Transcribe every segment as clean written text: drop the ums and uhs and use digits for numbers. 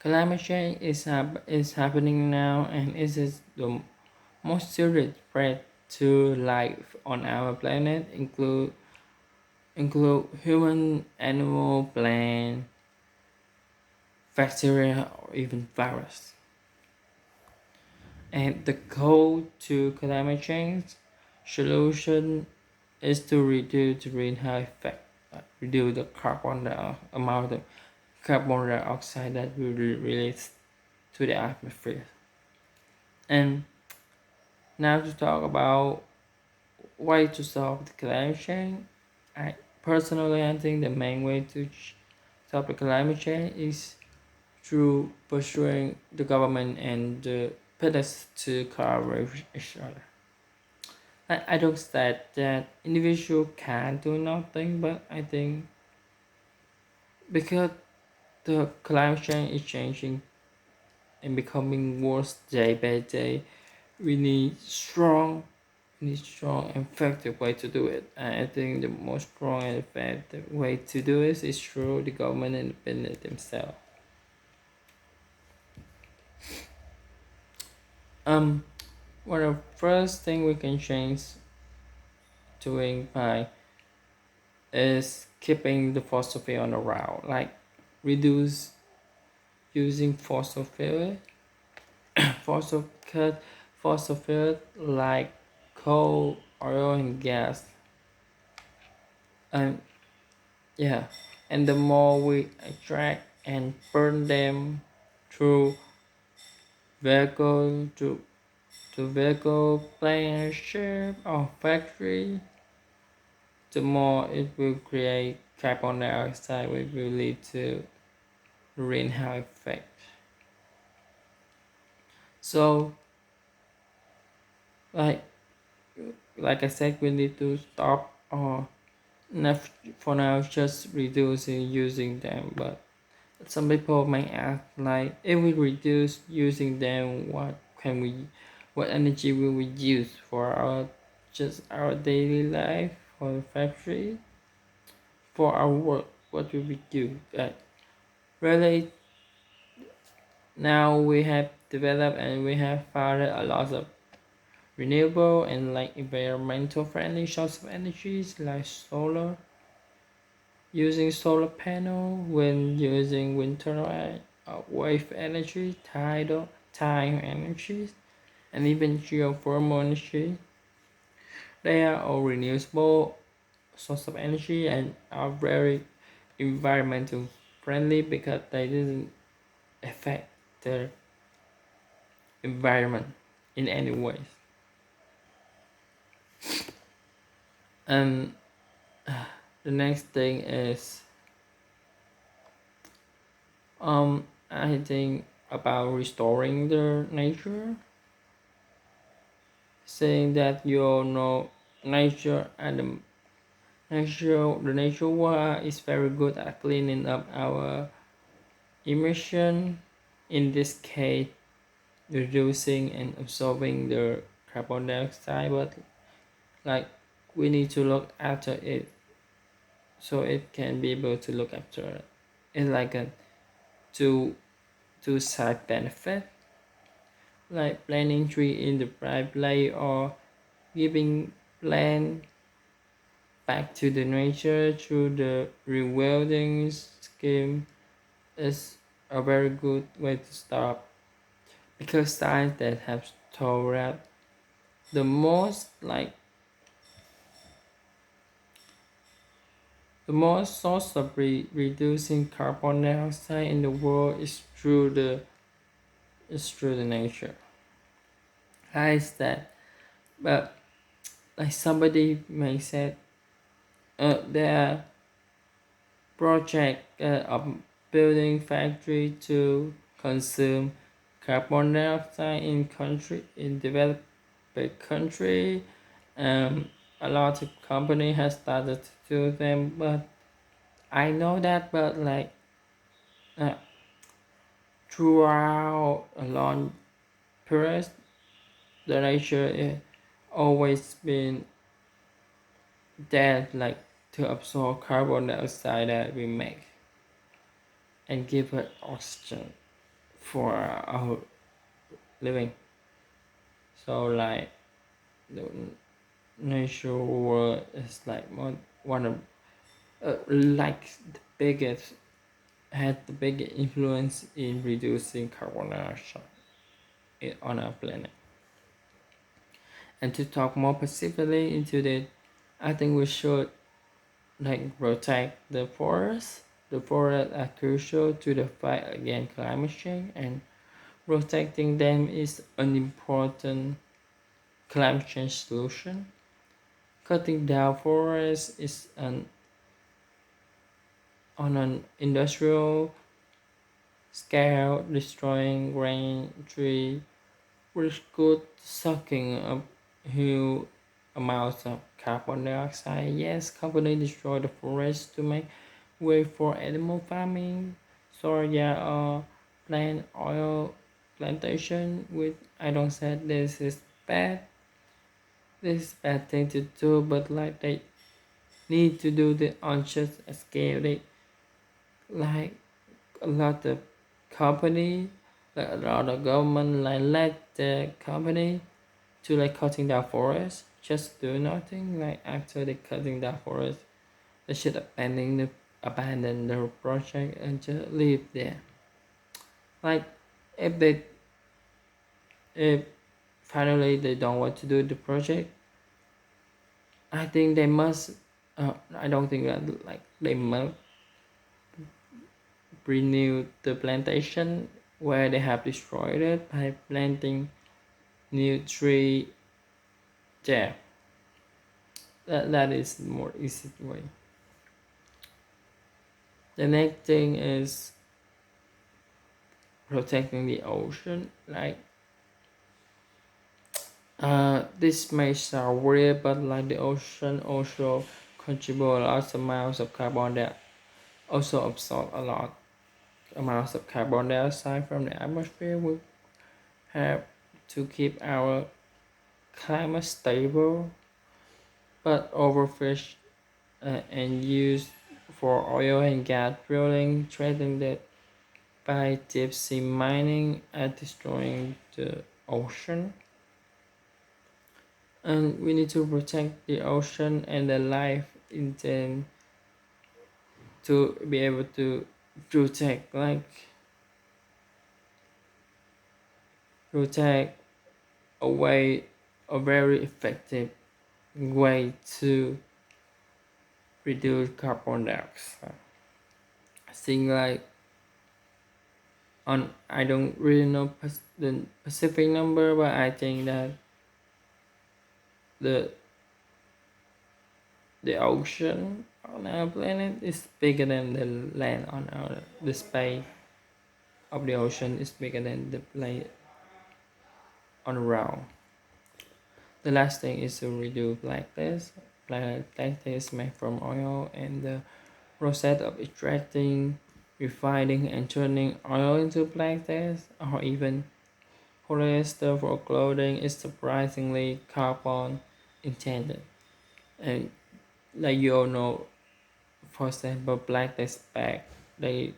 Climate change is happening now, and it is the most serious threat to life on our planet, include human, animal, plant, bacteria, or even virus. And the goal to climate change solution is to reduce the greenhouse effect, reduce the amount of carbon dioxide that we release to the atmosphere. And now to talk about way to solve the climate change. I I think the main way to stop the climate change is through pursuing the government and the peasants to collaborate with each other. I don't say that individual can do nothing, but I think because the climate change is changing and becoming worse day by day, we need strong and effective way to do it. And I think the most strong and effective way to do it is through the government and the business themselves. Um, one of the first thing we can change doing by is keeping the fossil fuel on the route, like reduce using fossil cut fossil fuel like coal, oil, and gas, and yeah, and the more we extract and burn them through vehicle to vehicle, plant, ship, or factory, the more it will create carbon dioxide, which will lead to greenhouse effect. So, like I said, we need to stop or not for now just reducing using them. But some people may ask, like, if we reduce using them, what energy will we use for our daily life, for the factory, for our work? What will we do? Really, now we have developed and we have found a lot of renewable and like environmental friendly source of energies like solar, using solar panel when using wind turbine, wave energy, tidal time energy, and even geothermal energy. They are all renewable source of energy and are very environmental friendly because they didn't affect the environment in any way. And the next thing is I think about restoring the nature, saying that you know nature and the nature world is very good at cleaning up our emission. In this case, reducing and absorbing the carbon dioxide, but like we need to look after it so it can be able to look after it. It's like a two side benefit, like planting tree in the right place or giving land back to the nature through the rewilding scheme is a very good way to start, because science that have told that the most like the most source of reducing carbon dioxide in the world is through the nature. How is that? But like somebody may say, there are project of building factory to consume carbon dioxide in developed country. A lot of company has started to do them, but I know that, but like uh, throughout a long period, the nature is always been there, like to absorb carbon dioxide that we make and give it oxygen. for our living. So like the nature world is like one of like the biggest had the biggest influence in reducing carbon dioxide on our planet. And to talk more specifically into that, I think we should like protect the forests. The forests are crucial to the fight against climate change, and protecting them is an important climate change solution. Cutting down forests is on an industrial scale, destroying grain tree, which could sucking up huge amounts of carbon dioxide. Yes, companies destroy the forest to make way for animal farming, soya or plant oil plantation. Which I don't say this is bad. This is bad thing to do, but like they need to do it on just a scale. They like a lot of company, like a lot of government like let the company to like cutting down forest, just do nothing. Like after they cutting down forest, they should abandon the project and just leave there. Like if they if finally they don't want to do the project, I think they must. I don't think that like they must renew the plantation where they have destroyed it by planting new tree there. That is more easy way. The next thing is protecting the ocean. Like this may sound weird, but like the ocean also contribute large amounts of carbon that also absorb a lot amounts of carbon dioxide from the atmosphere. We have to keep our climate stable, but overfish and used for oil and gas drilling, threatening that by deep sea mining and destroying the ocean. And we need to protect the ocean and the life in them to be able to protect protect a way a very effective way to reduce carbon dioxide. I think like on I don't really know the specific number, but I think that the the ocean on our planet is bigger than the land on our the space of the ocean is bigger than the planet on around. The last thing is to reduce plastics. Plastic is made from oil, and the process of extracting, refining, and turning oil into plastics or even polyester for clothing is surprisingly carbon intended. And like you all know, for example, plastics bag, they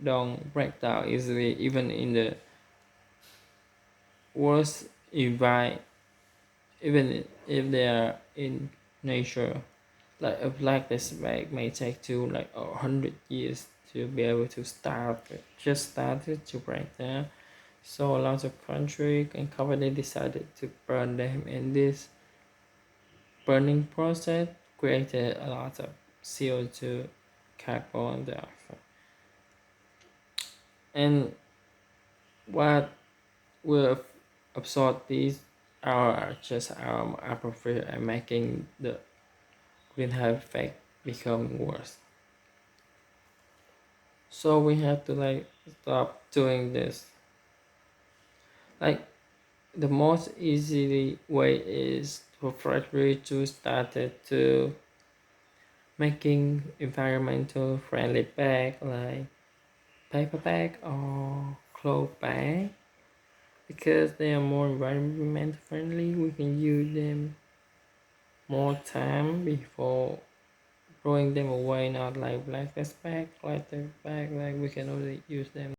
don't break down easily even in the worst environment, even if they are in nature. Like a plastic bag may take to like 100 years to be able to just started to break down. So a lot of country and company decided to burn them, and this burning process created a lot of CO2, carbon dioxide. And what will absorb these are just atmosphere and making the greenhouse effect become worse. So we have to like stop doing this. Like the most easy way is for factory to start it to making environmental friendly bag like paper bag or cloth bag, because they are more environmental friendly. We can use them more time before throwing them away, not like plastic bag, like we can only use them